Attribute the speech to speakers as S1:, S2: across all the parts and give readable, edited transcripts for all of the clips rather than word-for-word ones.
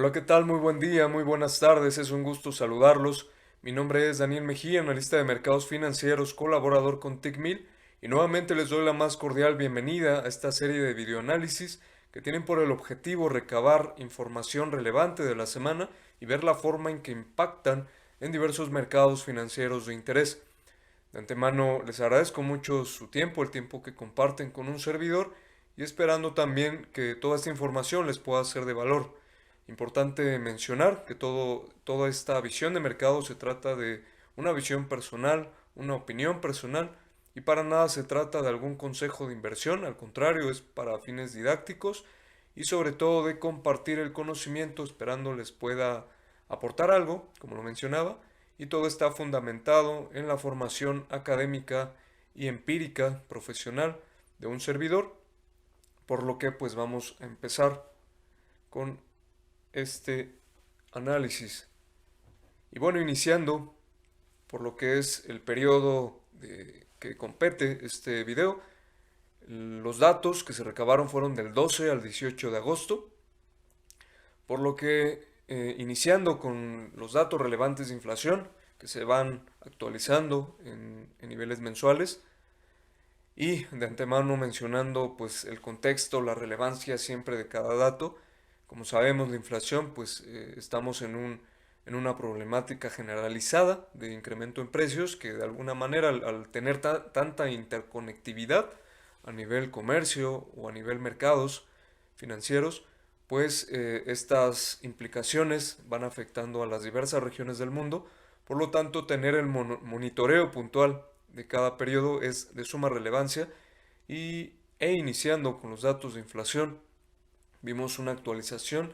S1: Hola, ¿qué tal? Muy buen día, muy buenas tardes, es un gusto saludarlos. Mi nombre es Daniel Mejía, analista de mercados financieros, colaborador con TICMIL, y nuevamente les doy la más cordial bienvenida a esta serie de videoanálisis que tienen por el objetivo recabar información relevante de la semana y ver la forma en que impactan en diversos mercados financieros de interés. De antemano les agradezco mucho su tiempo, el tiempo que comparten con un servidor y esperando también que toda esta información les pueda ser de valor. Importante mencionar que toda esta visión de mercado se trata de una visión personal, una opinión personal y para nada se trata de algún consejo de inversión, al contrario, es para fines didácticos y sobre todo de compartir el conocimiento esperando les pueda aportar algo, como lo mencionaba, y todo está fundamentado en la formación académica y empírica profesional de un servidor, por lo que pues vamos a empezar con este análisis. Y bueno, iniciando por lo que es el periodo que compete este video, los datos que se recabaron fueron del 12 al 18 de agosto, por lo que iniciando con los datos relevantes de inflación que se van actualizando en niveles mensuales y de antemano mencionando pues el contexto, la relevancia siempre de cada dato. Como sabemos, la inflación pues estamos en una problemática generalizada de incremento en precios que de alguna manera al tener tanta interconectividad a nivel comercio o a nivel mercados financieros, pues estas implicaciones van afectando a las diversas regiones del mundo. Por lo tanto, tener el monitoreo puntual de cada periodo es de suma relevancia e iniciando con los datos de inflación, vimos una actualización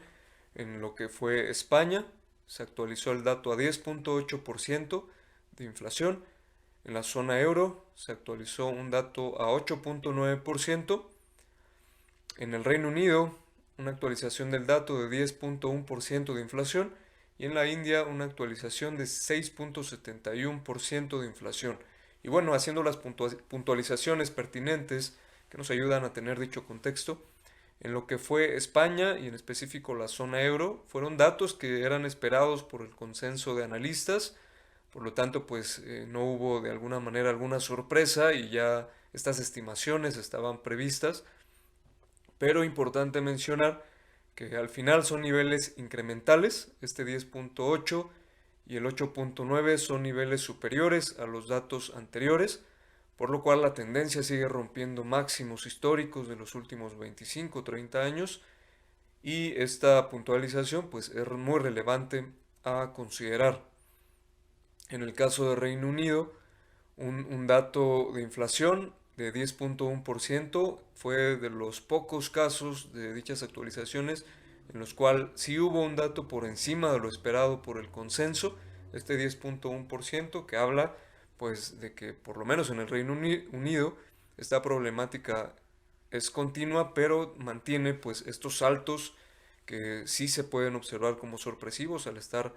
S1: en lo que fue España, se actualizó el dato a 10.8% de inflación, en la zona euro se actualizó un dato a 8.9%, en el Reino Unido una actualización del dato de 10.1% de inflación y en la India una actualización de 6.71% de inflación. Y bueno, haciendo las puntualizaciones pertinentes que nos ayudan a tener dicho contexto, en lo que fue España y en específico la zona euro, fueron datos que eran esperados por el consenso de analistas, por lo tanto pues no hubo de alguna manera alguna sorpresa y ya estas estimaciones estaban previstas, pero importante mencionar que al final son niveles incrementales, este 10.8 y el 8.9 son niveles superiores a los datos anteriores, por lo cual la tendencia sigue rompiendo máximos históricos de los últimos 25 o 30 años y esta puntualización pues es muy relevante a considerar. En el caso de Reino Unido, un dato de inflación de 10.1% fue de los pocos casos de dichas actualizaciones en los cuales sí hubo un dato por encima de lo esperado por el consenso, este 10.1% que habla pues de que por lo menos en el Reino Unido esta problemática es continua, pero mantiene pues estos saltos que sí se pueden observar como sorpresivos al estar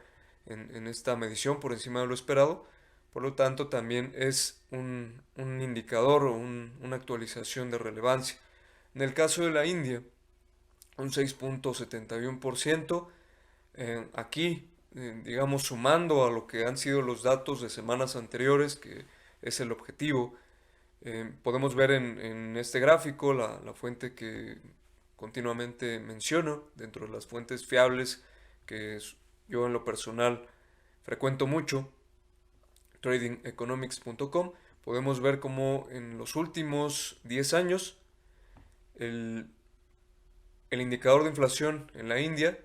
S1: en esta medición por encima de lo esperado. Por lo tanto, también es un indicador o una actualización de relevancia. En el caso de la India, un 6.71%. Aquí, digamos, sumando a lo que han sido los datos de semanas anteriores, que es el objetivo, podemos ver en este gráfico la fuente que continuamente menciono dentro de las fuentes fiables que yo en lo personal frecuento mucho, tradingeconomics.com. Podemos ver cómo en los últimos 10 años el, el indicador de inflación en la India,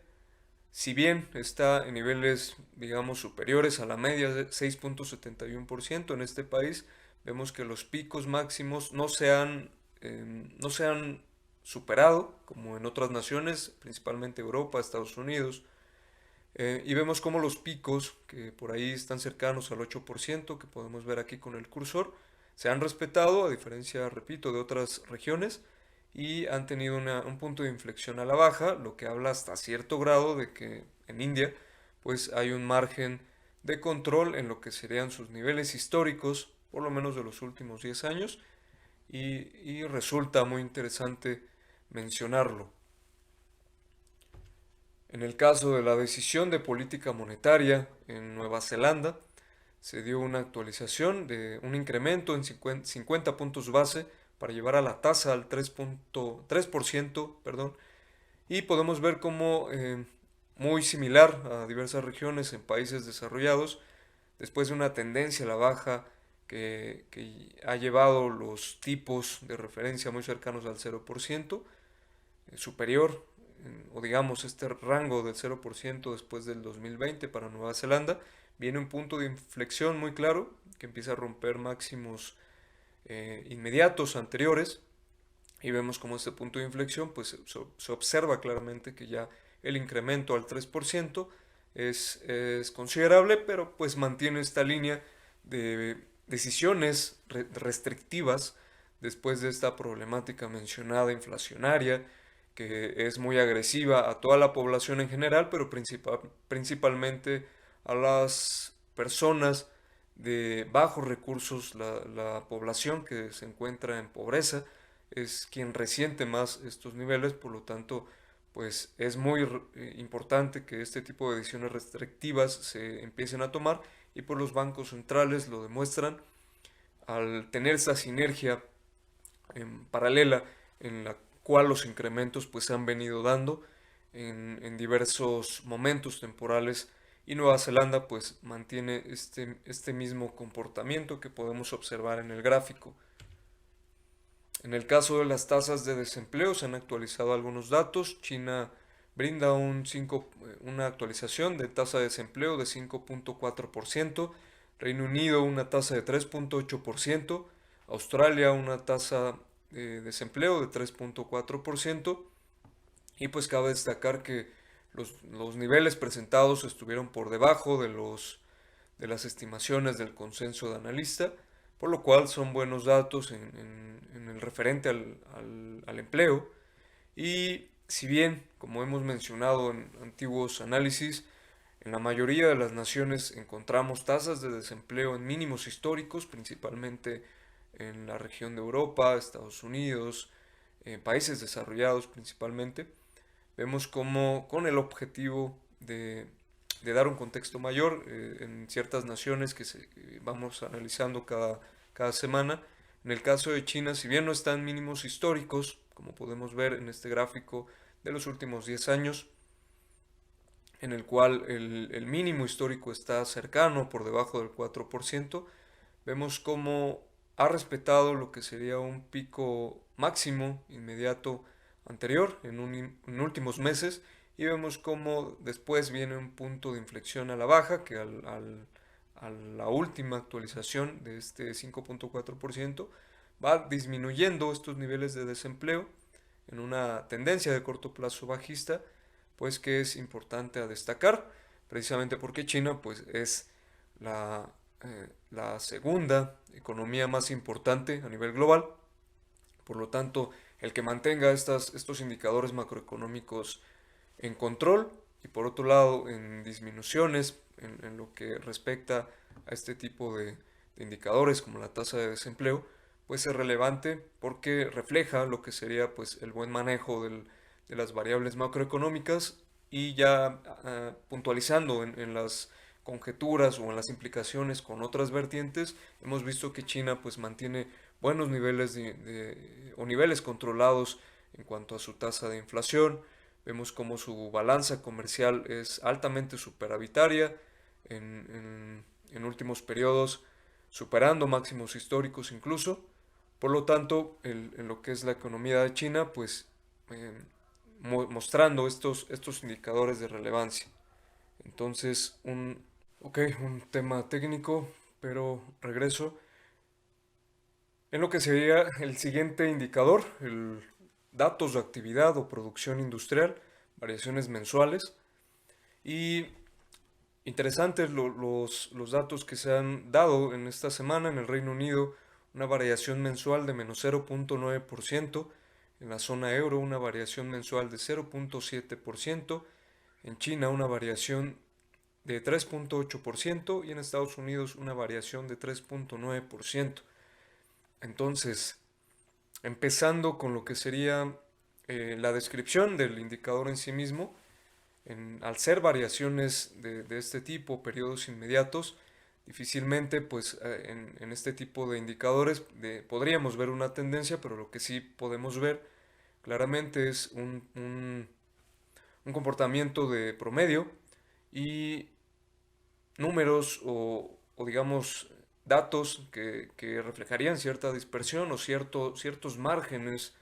S1: si bien está en niveles, digamos, superiores a la media de 6.71% en este país, vemos que los picos máximos no se han superado, como en otras naciones, principalmente Europa, Estados Unidos, y vemos como los picos, que por ahí están cercanos al 8%, que podemos ver aquí con el cursor, se han respetado, a diferencia, repito, de otras regiones, y han tenido un punto de inflexión a la baja, lo que habla hasta cierto grado de que en India pues hay un margen de control en lo que serían sus niveles históricos, por lo menos de los últimos 10 años, y resulta muy interesante mencionarlo. En el caso de la decisión de política monetaria en Nueva Zelanda, se dio una actualización de un incremento en 50 puntos base para llevar a la tasa al 3%, perdón, y podemos ver como muy similar a diversas regiones en países desarrollados, después de una tendencia a la baja que ha llevado los tipos de referencia muy cercanos al 0%, superior, o digamos este rango del 0% después del 2020 para Nueva Zelanda, viene un punto de inflexión muy claro que empieza a romper máximos inmediatos anteriores y vemos como este punto de inflexión pues se observa claramente que ya el incremento al 3% es considerable, pero pues mantiene esta línea de decisiones restrictivas después de esta problemática mencionada inflacionaria que es muy agresiva a toda la población en general, pero principalmente a las personas de bajos recursos, la población que se encuentra en pobreza es quien resiente más estos niveles, por lo tanto, pues es muy importante que este tipo de decisiones restrictivas se empiecen a tomar y por los bancos centrales lo demuestran al tener esa sinergia en paralela en la cual los incrementos pues se han venido dando en diversos momentos temporales y Nueva Zelanda pues mantiene este mismo comportamiento que podemos observar en el gráfico. En el caso de las tasas de desempleo se han actualizado algunos datos. China brinda una actualización de tasa de desempleo de 5.4%, Reino Unido una tasa de 3.8%, Australia una tasa de desempleo de 3.4% y pues cabe destacar que los niveles presentados estuvieron por debajo de las estimaciones del consenso de analista, por lo cual son buenos datos en el referente al empleo. Y si bien, como hemos mencionado en antiguos análisis, en la mayoría de las naciones encontramos tasas de desempleo en mínimos históricos, principalmente en la región de Europa, Estados Unidos, países desarrollados principalmente. Vemos como con el objetivo de dar un contexto mayor en ciertas naciones que vamos analizando cada semana. En el caso de China, si bien no están mínimos históricos, como podemos ver en este gráfico de los últimos 10 años, en el cual el mínimo histórico está cercano, por debajo del 4%, vemos cómo ha respetado lo que sería un pico máximo inmediato anterior en últimos meses y vemos cómo después viene un punto de inflexión a la baja que a la última actualización de este 5.4% va disminuyendo estos niveles de desempleo en una tendencia de corto plazo bajista, pues que es importante a destacar, precisamente porque China pues es la segunda economía más importante a nivel global. Por lo tanto, el que mantenga estos indicadores macroeconómicos en control y por otro lado en disminuciones en lo que respecta a este tipo de indicadores como la tasa de desempleo, pues es relevante porque refleja lo que sería pues el buen manejo de las variables macroeconómicas y ya puntualizando en las conjeturas o en las implicaciones con otras vertientes, hemos visto que China pues mantiene buenos niveles o niveles controlados en cuanto a su tasa de inflación. Vemos como su balanza comercial es altamente superavitaria en últimos periodos, superando máximos históricos incluso. Por lo tanto, en lo que es la economía de China, pues mostrando estos indicadores de relevancia. Entonces, un tema técnico, pero regreso. En lo que sería el siguiente indicador, el datos de actividad o producción industrial, variaciones mensuales. Y interesantes los datos que se han dado en esta semana en el Reino Unido, una variación mensual de menos 0.9%, en la zona euro una variación mensual de 0.7%, en China una variación de 3.8% y en Estados Unidos una variación de 3.9%. Entonces, empezando con lo que sería la descripción del indicador en sí mismo, Al ser variaciones de este tipo, periodos inmediatos, difícilmente pues en este tipo de indicadores podríamos ver una tendencia, pero lo que sí podemos ver claramente es un comportamiento de promedio y números o digamos datos que reflejarían cierta dispersión o ciertos márgenes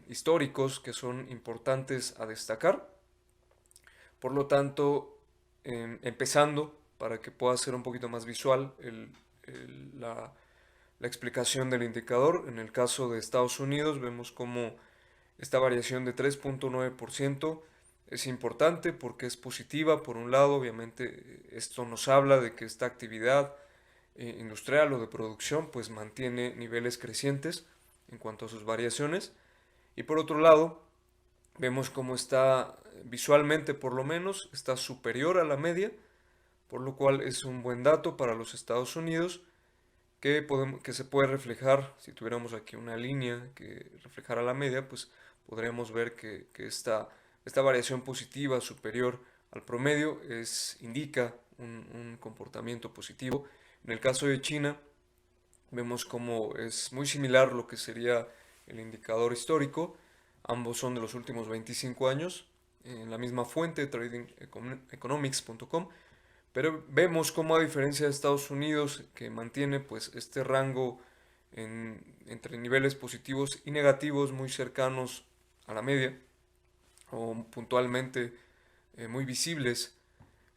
S1: históricos que son importantes a destacar. Por lo tanto, empezando para que pueda ser un poquito más visual la explicación del indicador, en el caso de Estados Unidos vemos como esta variación de 3.9% es importante porque es positiva. Por un lado, obviamente, esto nos habla de que esta actividad industrial o de producción pues mantiene niveles crecientes en cuanto a sus variaciones. Y por otro lado, vemos cómo está visualmente por lo menos, está superior a la media, por lo cual es un buen dato para los Estados Unidos que se puede reflejar, si tuviéramos aquí una línea que reflejara la media, pues podríamos ver que esta variación positiva superior al promedio indica un comportamiento positivo. En el caso de China, vemos como es muy similar lo que sería el indicador histórico. Ambos son de los últimos 25 años, en la misma fuente, tradingeconomics.com. Pero vemos cómo a diferencia de Estados Unidos, que mantiene pues este rango entre niveles positivos y negativos muy cercanos a la media, o puntualmente muy visibles.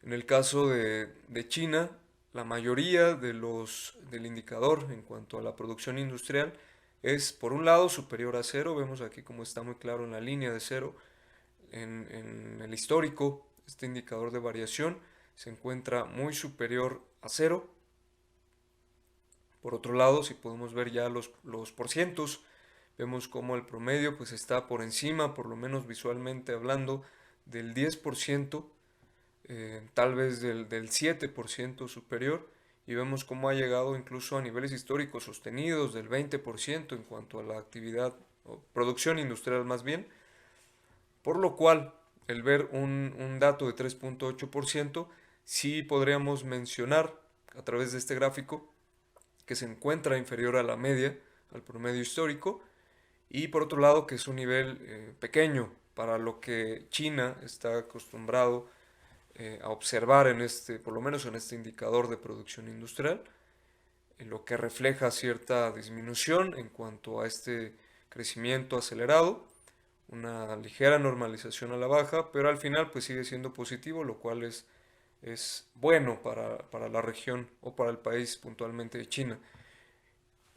S1: En el caso de China, la mayoría del indicador en cuanto a la producción industrial es, por un lado, superior a cero. Vemos aquí como está muy claro en la línea de cero. En el histórico, este indicador de variación se encuentra muy superior a cero. Por otro lado, si podemos ver ya los porcientos, vemos como el promedio pues está por encima, por lo menos visualmente hablando, del 10%, tal vez del 7% superior, y vemos cómo ha llegado incluso a niveles históricos sostenidos del 20% en cuanto a la actividad o producción industrial más bien, por lo cual el ver un dato de 3.8% sí podríamos mencionar a través de este gráfico que se encuentra inferior a la media, al promedio histórico, y por otro lado que es un nivel pequeño para lo que China está acostumbrado a observar por lo menos en este indicador de producción industrial, en lo que refleja cierta disminución en cuanto a este crecimiento acelerado, una ligera normalización a la baja, pero al final pues sigue siendo positivo, lo cual es bueno para la región o para el país puntualmente de China.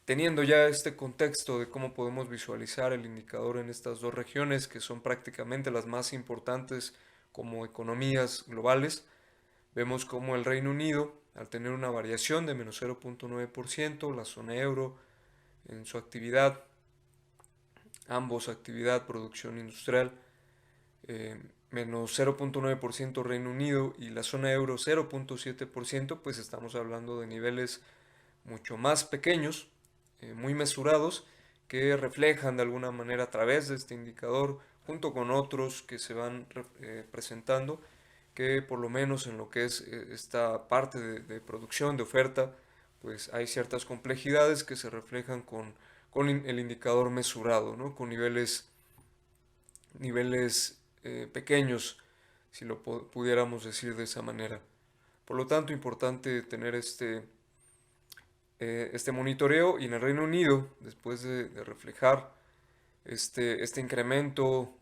S1: Teniendo ya este contexto de cómo podemos visualizar el indicador en estas dos regiones, que son prácticamente las más importantes como economías globales, vemos como el Reino Unido, al tener una variación de menos 0.9%, la zona euro en su actividad, ambos actividad, producción industrial, menos 0.9% Reino Unido y la zona euro 0.7%, pues estamos hablando de niveles mucho más pequeños, muy mesurados, que reflejan de alguna manera a través de este indicador, junto con otros que se van presentando, que por lo menos en lo que es esta parte de producción, de oferta, pues hay ciertas complejidades que se reflejan con el indicador mesurado, ¿no? Con niveles pequeños, si lo pudiéramos decir de esa manera. Por lo tanto, importante tener este monitoreo, y en el Reino Unido, después de reflejar este incremento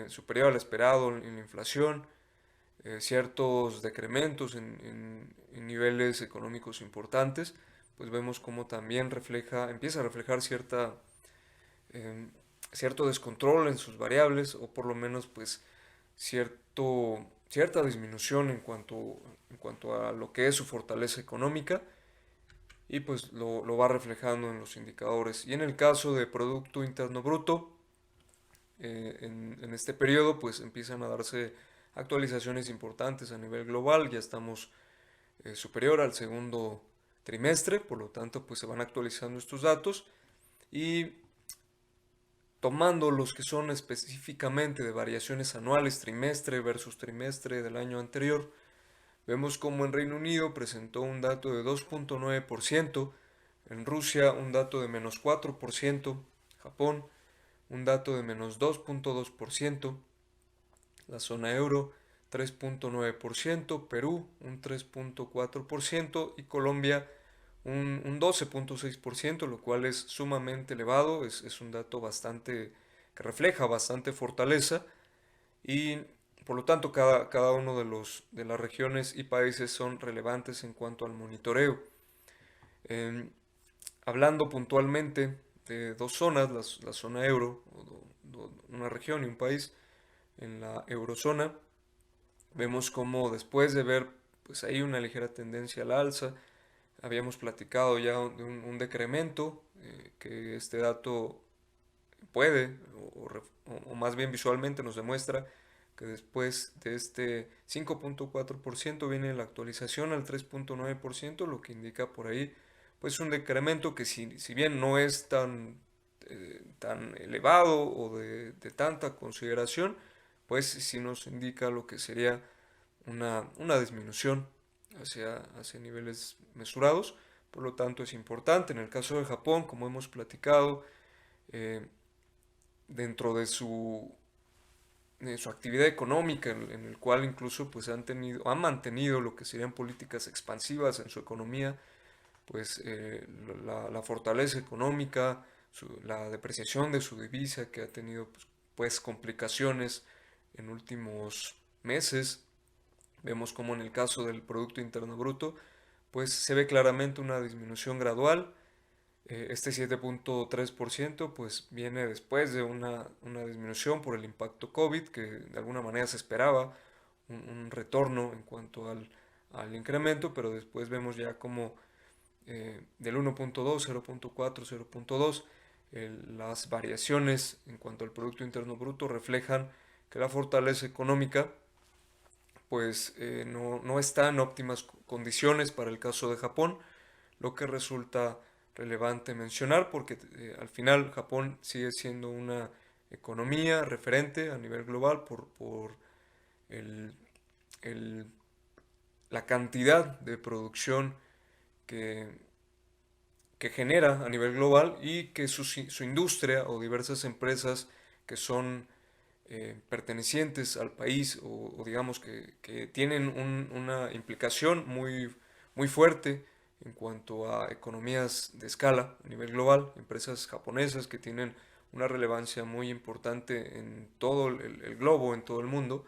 S1: superior al esperado en la inflación, ciertos decrementos en niveles económicos importantes, pues vemos cómo también empieza a reflejar cierto descontrol en sus variables, o por lo menos pues cierta disminución en cuanto a lo que es su fortaleza económica, y pues lo va reflejando en los indicadores. Y en el caso de Producto Interno Bruto, en este periodo pues empiezan a darse actualizaciones importantes a nivel global. Ya estamos superior al segundo trimestre, por lo tanto pues se van actualizando estos datos, y tomando los que son específicamente de variaciones anuales, trimestre versus trimestre del año anterior, vemos como en Reino Unido presentó un dato de 2.9%, en Rusia un dato de menos 4%, Japón un dato de menos 2.2%, la zona euro 3.9%, Perú un 3.4% y Colombia un 12.6%, lo cual es sumamente elevado, es un dato bastante que refleja bastante fortaleza y por lo tanto cada uno de las regiones y países son relevantes en cuanto al monitoreo. Eh, Hablando puntualmente de dos zonas, la zona euro, una región y un país, en la eurozona, vemos como después de ver pues ahí una ligera tendencia al alza, habíamos platicado ya de un decremento, que este dato puede, o más bien visualmente nos demuestra que después de este 5.4% viene la actualización al 3.9%, lo que indica por ahí pues un decremento que si bien no es tan elevado o de tanta consideración, pues sí nos indica lo que sería una disminución hacia niveles mesurados. Por lo tanto es importante. En el caso de Japón, como hemos platicado, eh, dentro de su actividad económica, en el cual incluso pues han mantenido lo que serían políticas expansivas en su economía, pues la fortaleza económica, la depreciación de su divisa que ha tenido pues complicaciones en últimos meses. Vemos como en el caso del Producto Interno Bruto, pues se ve claramente una disminución gradual. Este 7.3% pues viene después de una disminución por el impacto COVID, que de alguna manera se esperaba un retorno en cuanto al incremento, pero después vemos ya como del 1.2, 0.4, 0.2, las variaciones en cuanto al Producto Interno Bruto reflejan que la fortaleza económica pues no está en óptimas condiciones para el caso de Japón, lo que resulta relevante mencionar porque al final Japón sigue siendo una economía referente a nivel global por el, el- la cantidad de producción que, que genera a nivel global y que su industria o diversas empresas que son pertenecientes al país o digamos que tienen una implicación muy fuerte en cuanto a economías de escala a nivel global, empresas japonesas que tienen una relevancia muy importante en todo el globo, en todo el mundo,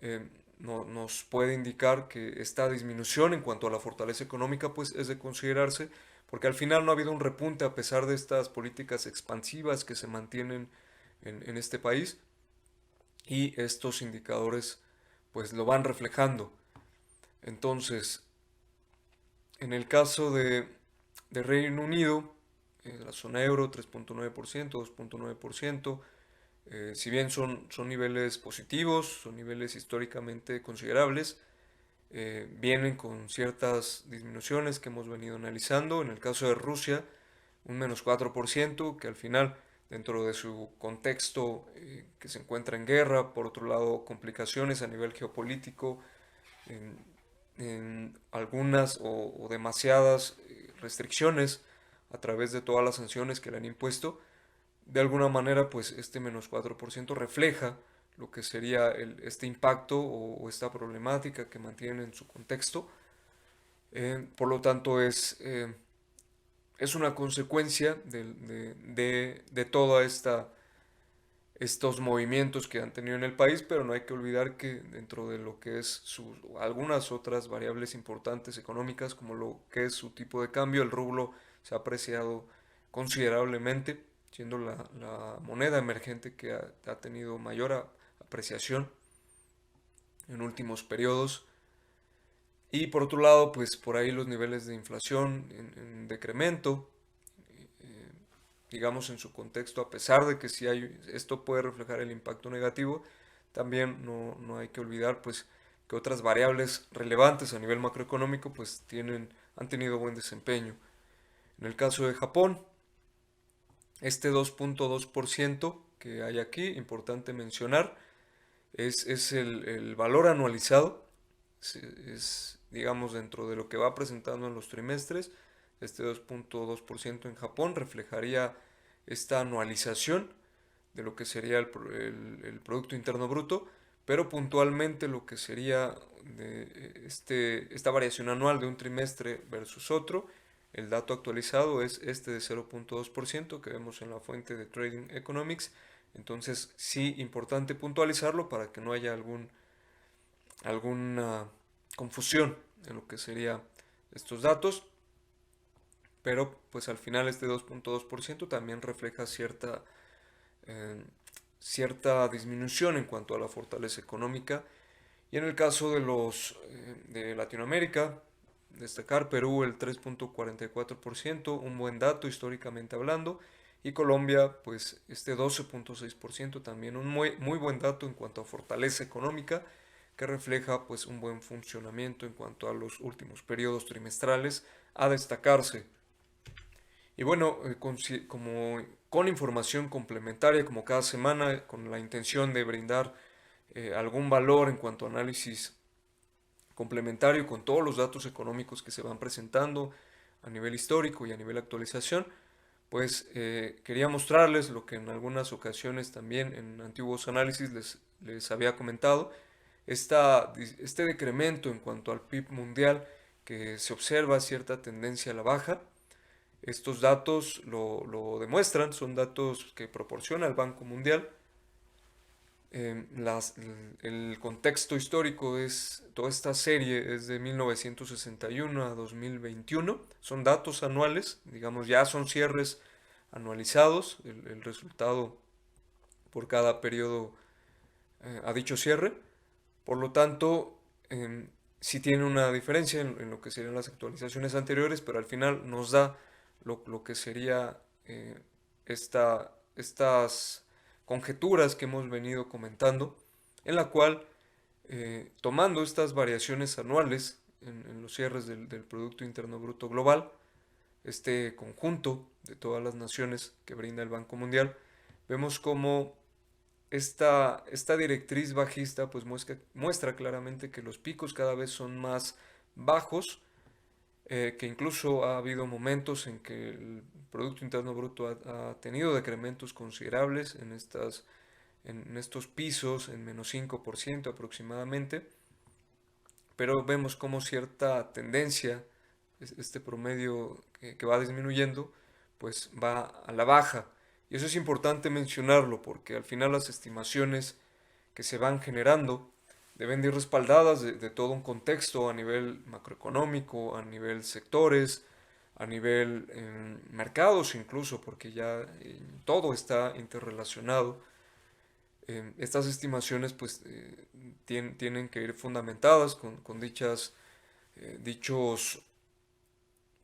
S1: eh, nos puede indicar que esta disminución en cuanto a la fortaleza económica pues es de considerarse porque al final no ha habido un repunte a pesar de estas políticas expansivas que se mantienen en este país y estos indicadores pues lo van reflejando. Entonces, en el caso de Reino Unido, la zona euro 3.9%, 2.9%, si bien son niveles positivos, son niveles históricamente considerables, vienen con ciertas disminuciones que hemos venido analizando. En el caso de Rusia, un menos 4%, que al final, dentro de su contexto que se encuentra en guerra, por otro lado, complicaciones a nivel geopolítico, en algunas o demasiadas restricciones a través de todas las sanciones que le han impuesto, de alguna manera, pues este menos 4% refleja lo que sería este impacto o esta problemática que mantienen en su contexto. Por lo tanto, es una consecuencia de toda estos movimientos que han tenido en el país, pero no hay que olvidar que dentro de lo que es algunas otras variables importantes económicas, como lo que es su tipo de cambio, el rublo se ha apreciado considerablemente, siendo la moneda emergente que ha tenido mayor apreciación en últimos periodos. Y por otro lado, pues por ahí los niveles de inflación en decremento, eh, digamos en su contexto, a pesar de que si hay, esto puede reflejar el impacto negativo, también no hay que olvidar pues que otras variables relevantes a nivel macroeconómico pues han tenido buen desempeño. En el caso de Japón, Este 2.2% que hay aquí, importante mencionar, es el valor anualizado, digamos, dentro de lo que va presentando en los trimestres. Este 2.2% en Japón reflejaría esta anualización de lo que sería el Producto Interno Bruto, pero puntualmente lo que sería esta variación anual de un trimestre versus otro, el dato actualizado es este de 0.2% que vemos en la fuente de Trading Economics. Entonces sí, importante puntualizarlo para que no haya alguna confusión en lo que serían estos datos, pero pues al final este 2.2% también refleja eh, cierta disminución en cuanto a la fortaleza económica. Y en el caso de Latinoamérica, destacar Perú el 3.44%, un buen dato históricamente hablando, y Colombia pues este 12.6%, también un muy buen dato en cuanto a fortaleza económica, que refleja pues un buen funcionamiento en cuanto a los últimos periodos trimestrales a destacarse. Y bueno, con información complementaria como cada semana, con la intención de brindar algún valor en cuanto a análisis complementario con todos los datos económicos que se van presentando a nivel histórico y a nivel actualización, pues quería mostrarles lo que en algunas ocasiones también en antiguos análisis les había comentado, este decremento en cuanto al PIB mundial, que se observa cierta tendencia a la baja. Estos datos lo demuestran, son datos que proporciona el Banco Mundial. El contexto histórico toda esta serie es de 1961 a 2021, son datos anuales, digamos ya son cierres anualizados, el resultado por cada periodo a dicho cierre, por lo tanto sí tiene una diferencia en lo que serían las actualizaciones anteriores, pero al final nos da lo que sería estas conjeturas que hemos venido comentando, en la cual tomando estas variaciones anuales en los cierres del Producto Interno Bruto Global, este conjunto de todas las naciones que brinda el Banco Mundial, vemos cómo esta directriz bajista pues muestra claramente que los picos cada vez son más bajos, que incluso ha habido momentos en que el Producto Interno Bruto ha tenido decrementos considerables en estos pisos, en menos 5% aproximadamente, pero vemos como cierta tendencia, este promedio que va disminuyendo, pues va a la baja. Y eso es importante mencionarlo porque al final las estimaciones que se van generando deben de ir respaldadas de todo un contexto a nivel macroeconómico, a nivel sectores, a nivel mercados incluso, porque ya todo está interrelacionado. Estas estimaciones pues tienen que ir fundamentadas con dichos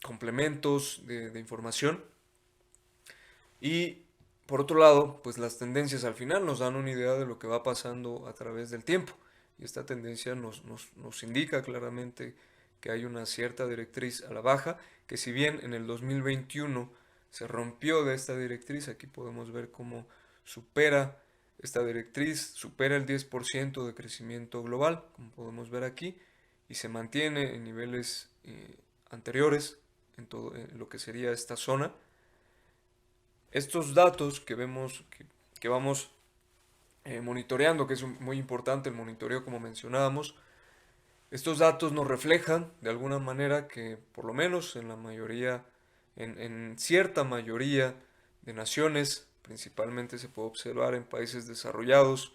S1: complementos de información. Y por otro lado, pues las tendencias al final nos dan una idea de lo que va pasando a través del tiempo. Y esta tendencia nos indica claramente que hay una cierta directriz a la baja, que si bien en el 2021 se rompió de esta directriz, aquí podemos ver cómo supera esta directriz, supera el 10% de crecimiento global, como podemos ver aquí, y se mantiene en niveles anteriores en todo en lo que sería esta zona. Estos datos que vamos monitoreando, que es muy importante el monitoreo como mencionábamos, estos datos nos reflejan de alguna manera que por lo menos en la mayoría, en cierta mayoría de naciones, principalmente se puede observar en países desarrollados,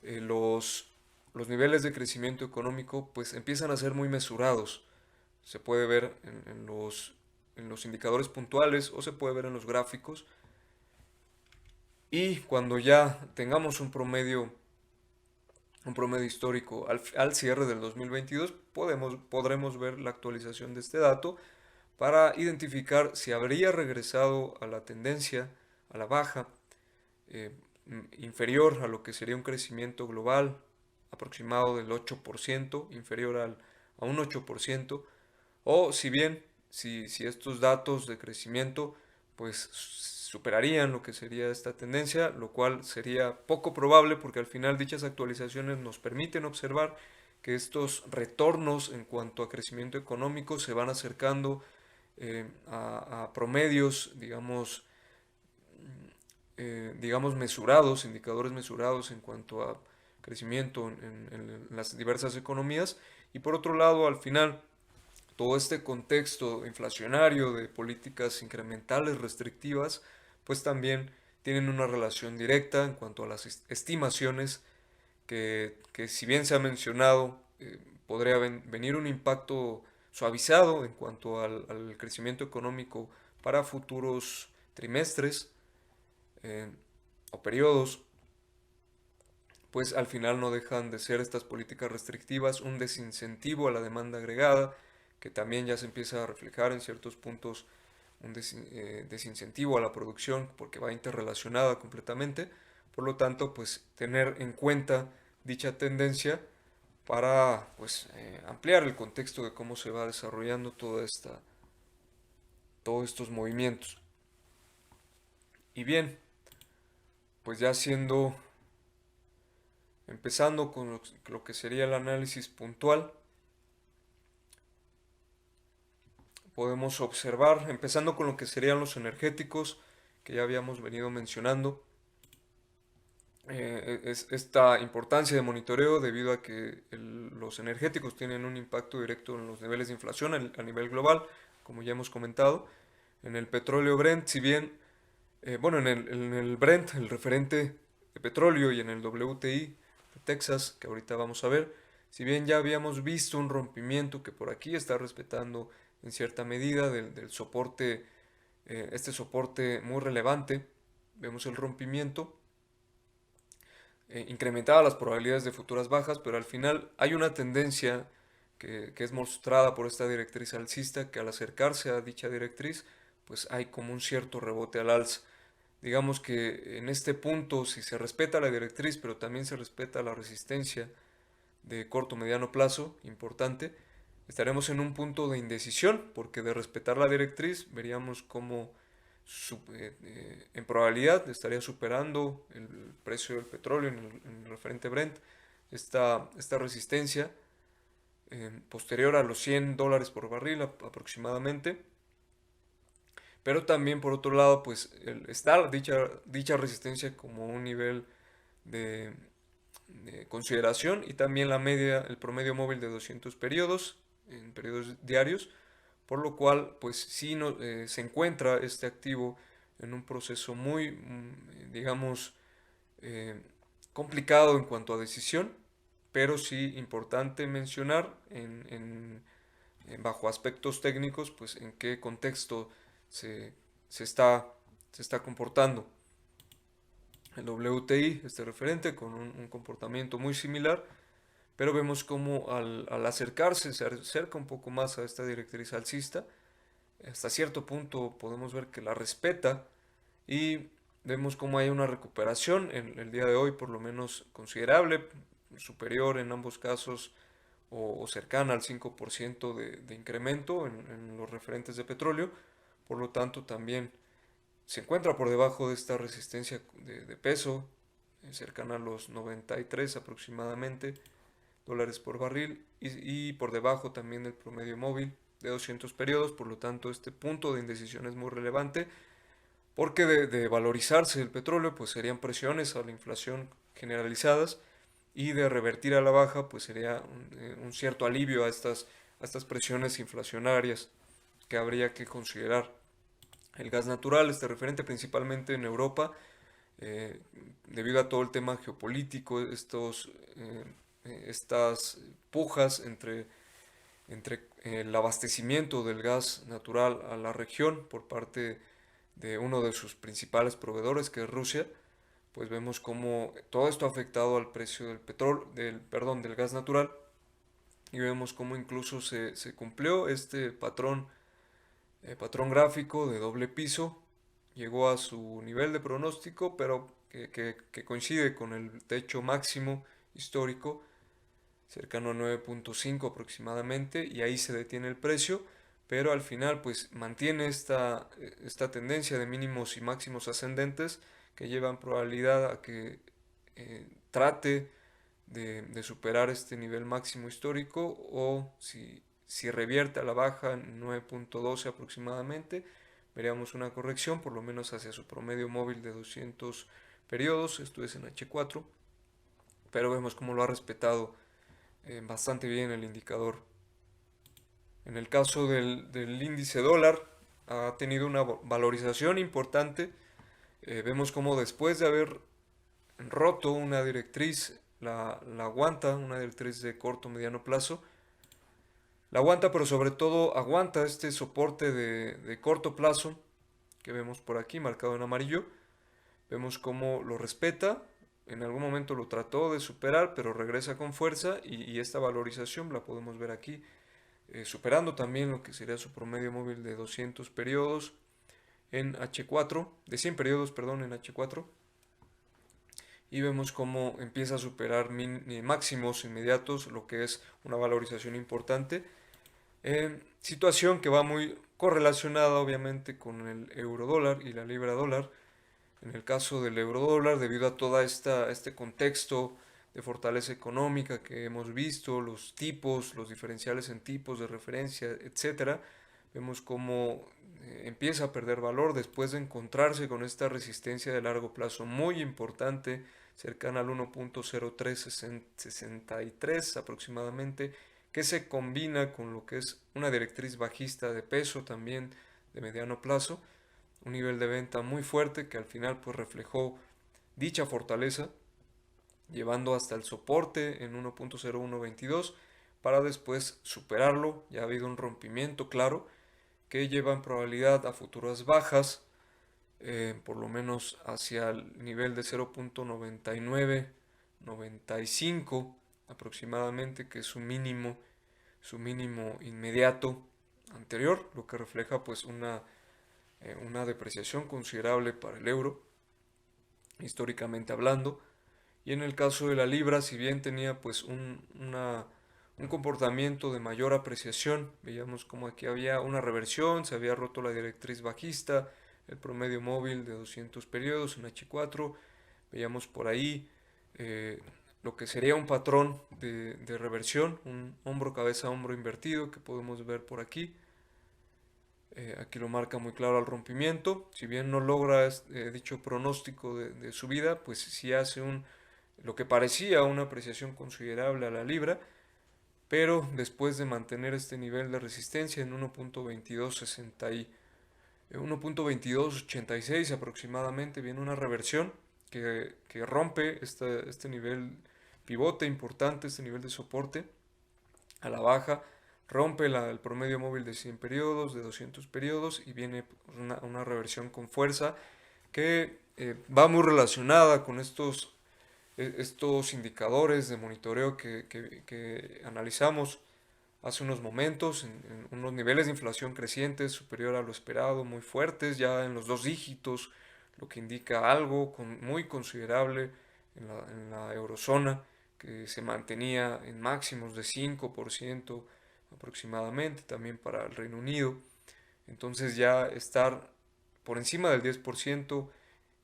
S1: eh, los, los niveles de crecimiento económico pues empiezan a ser muy mesurados. Se puede ver en los indicadores puntuales o se puede ver en los gráficos. Y cuando ya tengamos un promedio histórico al cierre del 2022, podremos ver la actualización de este dato para identificar si habría regresado a la tendencia, a la baja, eh, inferior a lo que sería un crecimiento global aproximado del 8%, inferior a un 8%, o si bien, si estos datos de crecimiento pues superarían lo que sería esta tendencia, lo cual sería poco probable porque al final dichas actualizaciones nos permiten observar que estos retornos en cuanto a crecimiento económico se van acercando a promedios, digamos mesurados, indicadores mesurados en cuanto a crecimiento en las diversas economías. Y por otro lado, al final, todo este contexto inflacionario de políticas incrementales restrictivas, pues también tienen una relación directa en cuanto a las estimaciones que si bien se ha mencionado, podría venir un impacto suavizado en cuanto al crecimiento económico para futuros trimestres eh, o periodos, pues al final no dejan de ser estas políticas restrictivas un desincentivo a la demanda agregada, que también ya se empieza a reflejar en ciertos puntos un desincentivo a la producción porque va interrelacionada completamente. Por lo tanto, pues tener en cuenta dicha tendencia para pues ampliar el contexto de cómo se va desarrollando todos estos movimientos. Y bien, pues ya empezando con lo que sería el análisis puntual, podemos observar, empezando con lo que serían los energéticos, que ya habíamos venido mencionando, es esta importancia de monitoreo debido a que los energéticos tienen un impacto directo en los niveles de inflación a nivel global, como ya hemos comentado. En el petróleo Brent, si bien, bueno, en el Brent, el referente de petróleo, y en el WTI de Texas, que ahorita vamos a ver, si bien ya habíamos visto un rompimiento que por aquí está respetando en cierta medida del soporte, este soporte muy relevante, vemos el rompimiento, incrementada las probabilidades de futuras bajas, pero al final hay una tendencia que es mostrada por esta directriz alcista, que al acercarse a dicha directriz, pues hay como un cierto rebote al alza. Digamos que en este punto, si se respeta la directriz, pero también se respeta la resistencia de corto mediano plazo, importante, estaremos en un punto de indecisión, porque de respetar la directriz veríamos cómo en probabilidad estaría superando el precio del petróleo en el referente Brent, esta resistencia posterior a los $100 por barril aproximadamente. Pero también por otro lado, pues está dicha resistencia como un nivel de, de consideración, y también el promedio móvil de 200 periodos, en periodos diarios, por lo cual pues sí se encuentra este activo en un proceso muy, digamos, eh, complicado en cuanto a decisión, pero sí importante mencionar bajo aspectos técnicos, pues en qué contexto se, se está, se está comportando. El WTI, este referente, con un comportamiento muy similar, pero vemos como al acercarse, se acerca un poco más a esta directriz alcista, hasta cierto punto podemos ver que la respeta, y vemos como hay una recuperación en el día de hoy, por lo menos considerable, superior en ambos casos o cercana al 5% de incremento en los referentes de petróleo. Por lo tanto, también se encuentra por debajo de esta resistencia de peso, cercana a los 93 aproximadamente dólares por barril, y por debajo también del promedio móvil de 200 periodos. Por lo tanto, este punto de indecisión es muy relevante, porque de valorizarse el petróleo, pues serían presiones a la inflación generalizadas, y de revertir a la baja, pues sería un cierto alivio a estas presiones inflacionarias que habría que considerar. El gas natural, este referente principalmente en Europa, eh, debido a todo el tema geopolítico, estas pujas entre el abastecimiento del gas natural a la región por parte de uno de sus principales proveedores, que es Rusia, pues vemos cómo todo esto ha afectado al precio del petróleo, del gas natural, y vemos cómo incluso se cumplió este patrón gráfico de doble piso, llegó a su nivel de pronóstico, pero que coincide con el techo máximo histórico, cercano a 9.5 aproximadamente, y ahí se detiene el precio, pero al final pues mantiene esta tendencia de mínimos y máximos ascendentes que llevan probabilidad a que trate de superar este nivel máximo histórico, o si revierte a la baja en 9.12 aproximadamente, veríamos una corrección por lo menos hacia su promedio móvil de 200 periodos, esto es en H4, pero vemos cómo lo ha respetado bastante bien el indicador. En el caso del índice dólar, ha tenido una valorización importante. Vemos como después de haber roto una directriz, la aguanta, una directriz de corto mediano plazo, la aguanta, pero sobre todo aguanta este soporte de corto plazo que vemos por aquí marcado en amarillo. Vemos cómo lo respeta, en algún momento lo trató de superar, pero regresa con fuerza, y esta valorización la podemos ver aquí, superando también lo que sería su promedio móvil de 200 periodos en H4, de 100 periodos, perdón, en H4. Y vemos cómo empieza a superar máximos inmediatos, lo que es una valorización importante. Situación que va muy correlacionada obviamente con el euro dólar y la libra dólar. En el caso del euro dólar, debido a todo este contexto de fortaleza económica que hemos visto, los tipos, los diferenciales en tipos de referencia, etcétera, vemos cómo empieza a perder valor después de encontrarse con esta resistencia de largo plazo muy importante, cercana al 1.0363 aproximadamente, que se combina con lo que es una directriz bajista de peso también de mediano plazo, un nivel de venta muy fuerte que al final pues reflejó dicha fortaleza, llevando hasta el soporte en 1.0122 para después superarlo. Ya ha habido un rompimiento claro que lleva en probabilidad a futuras bajas, por lo menos hacia el nivel de 0.9995 aproximadamente, que es su mínimo inmediato anterior, lo que refleja pues una depreciación considerable para el euro, históricamente hablando. Y en el caso de la libra, si bien tenía pues un comportamiento de mayor apreciación, veíamos como aquí había una reversión, se había roto la directriz bajista, el promedio móvil de 200 periodos en H4, veíamos por ahí lo que sería un patrón de reversión, un hombro, cabeza, hombro invertido que podemos ver por aquí. Aquí lo marca muy claro al rompimiento. Si bien no logra dicho pronóstico de subida, pues sí hace lo que parecía una apreciación considerable a la libra, pero después de mantener este nivel de resistencia en 1.2286 aproximadamente, viene una reversión que rompe este nivel pivote importante, este nivel de soporte a la baja, rompe el promedio móvil de 100 periodos, de 200 periodos, y viene una reversión con fuerza que va muy relacionada con estos indicadores de monitoreo que analizamos hace unos momentos, en unos niveles de inflación crecientes superior a lo esperado, muy fuertes, ya en los 2 dígitos, lo que indica algo muy considerable en la eurozona, que se mantenía en máximos de 5% aproximadamente, también para el Reino Unido. Entonces ya estar por encima del 10%,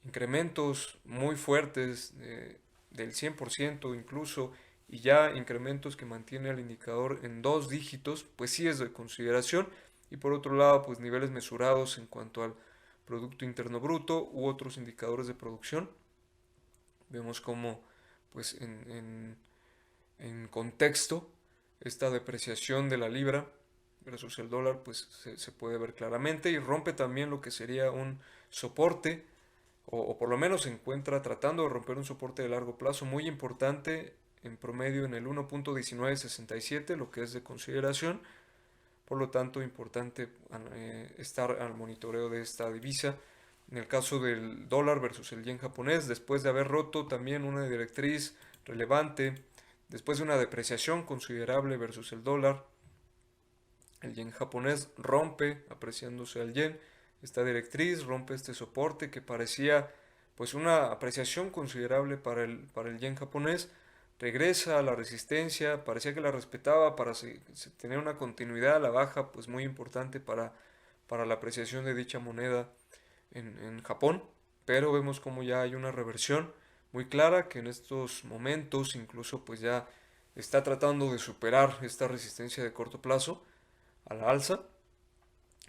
S1: incrementos muy fuertes del 100% incluso, y ya incrementos que mantiene el indicador en 2 dígitos, pues sí es de consideración. Y por otro lado, pues niveles mesurados en cuanto al Producto Interno Bruto u otros indicadores de producción. Vemos como pues en contexto esta depreciación de la libra versus el dólar pues se puede ver claramente, y rompe también lo que sería un soporte, o por lo menos se encuentra tratando de romper un soporte de largo plazo muy importante, en promedio en el 1.1967, lo que es de consideración. Por lo tanto, importante estar al monitoreo de esta divisa. En el caso del dólar versus el yen japonés, después de haber roto también una directriz relevante, después de una depreciación considerable versus el dólar, el yen japonés rompe, apreciándose al yen, esta directriz, rompe este soporte que parecía pues una apreciación considerable para el yen japonés, regresa a la resistencia, parecía que la respetaba para tener una continuidad a la baja, pues muy importante para la apreciación de dicha moneda en Japón, pero vemos como ya hay una reversión muy clara que en estos momentos incluso pues ya está tratando de superar esta resistencia de corto plazo a la alza,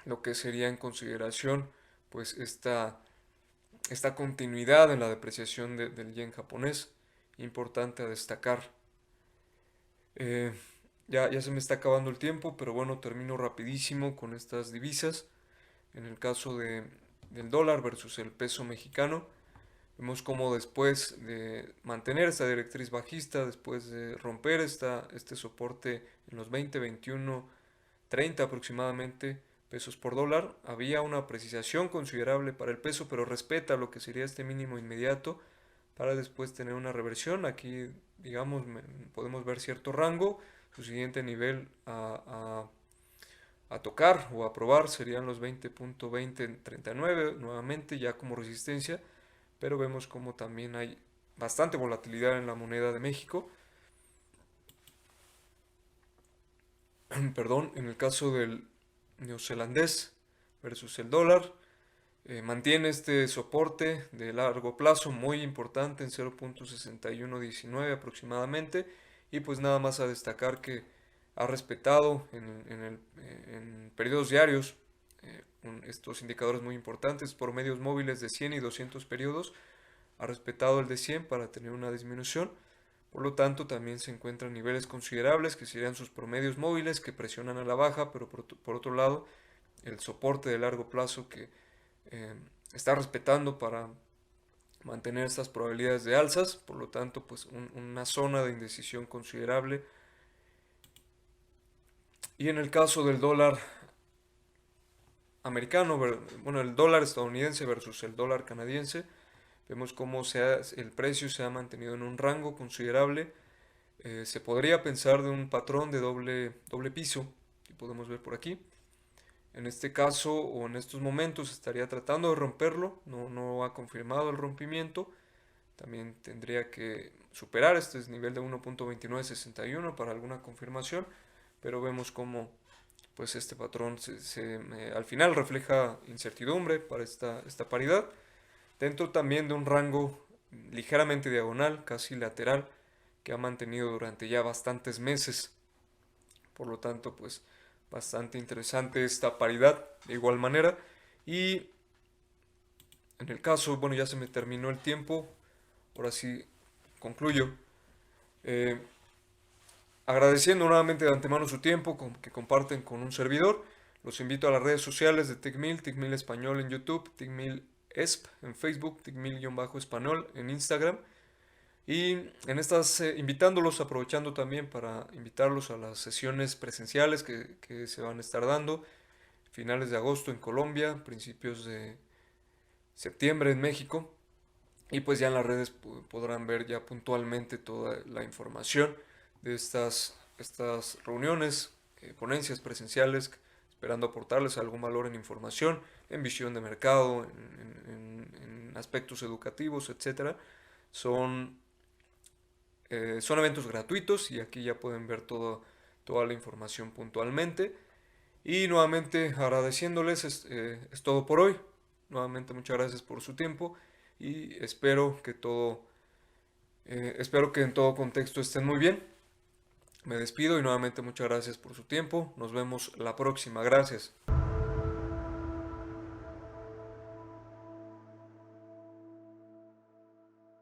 S1: lo que sería en consideración pues esta continuidad en la depreciación del yen japonés, importante a destacar. Eh, ya se me está acabando el tiempo, pero bueno, termino rapidísimo con estas divisas. En el caso del dólar versus el peso mexicano, vemos como después de mantener esta directriz bajista, después de romper este soporte en los 20, 21, 30 aproximadamente pesos por dólar, había una apreciación considerable para el peso, pero respeta lo que sería este mínimo inmediato para después tener una reversión. Aquí, digamos, podemos ver cierto rango. Su siguiente nivel a tocar o a probar serían los 20.2039 nuevamente ya como resistencia, pero vemos como también hay bastante volatilidad en la moneda de México. Perdón, en el caso del neozelandés versus el dólar, mantiene este soporte de largo plazo muy importante en 0.6119 aproximadamente, y pues nada más a destacar que ha respetado en periodos diarios estos indicadores muy importantes por medios móviles de 100 y 200 periodos, ha respetado el de 100 para tener una disminución. Por lo tanto, también se encuentran niveles considerables que serían sus promedios móviles que presionan a la baja, pero por otro lado, el soporte de largo plazo que está respetando para mantener estas probabilidades de alzas. Por lo tanto, pues una zona de indecisión considerable. Y en el caso del dólar americano, bueno, el dólar estadounidense versus el dólar canadiense, vemos cómo el precio se ha mantenido en un rango considerable. Se podría pensar de un patrón de doble piso, que podemos ver por aquí. En este caso o en estos momentos estaría tratando de romperlo, no ha confirmado el rompimiento. También tendría que superar este nivel de 1.2961 para alguna confirmación, pero vemos cómo pues este patrón al final refleja incertidumbre para esta paridad, dentro también de un rango ligeramente diagonal, casi lateral, que ha mantenido durante ya bastantes meses. Por lo tanto, pues bastante interesante esta paridad de igual manera. Y en el caso, bueno, ya se me terminó el tiempo, ahora sí concluyo. Eh, Agradeciendo nuevamente de antemano su tiempo que comparten con un servidor. Los invito a las redes sociales de TechMil, TechMil Español en YouTube, TechMil ESP en Facebook, TechMil-Español en Instagram. Y en estas, invitándolos, aprovechando también para invitarlos a las sesiones presenciales que se van a estar dando finales de agosto en Colombia, principios de septiembre en México. Y pues ya en las redes podrán ver ya puntualmente toda la información de estas reuniones, ponencias presenciales, esperando aportarles algún valor en información, en visión de mercado, en aspectos educativos, etcétera. Son eventos gratuitos y aquí ya pueden ver toda la información puntualmente. Y nuevamente agradeciéndoles, es todo por hoy. Nuevamente muchas gracias por su tiempo y espero que en todo contexto estén muy bien. Me despido y nuevamente muchas gracias por su tiempo. Nos vemos la próxima. Gracias.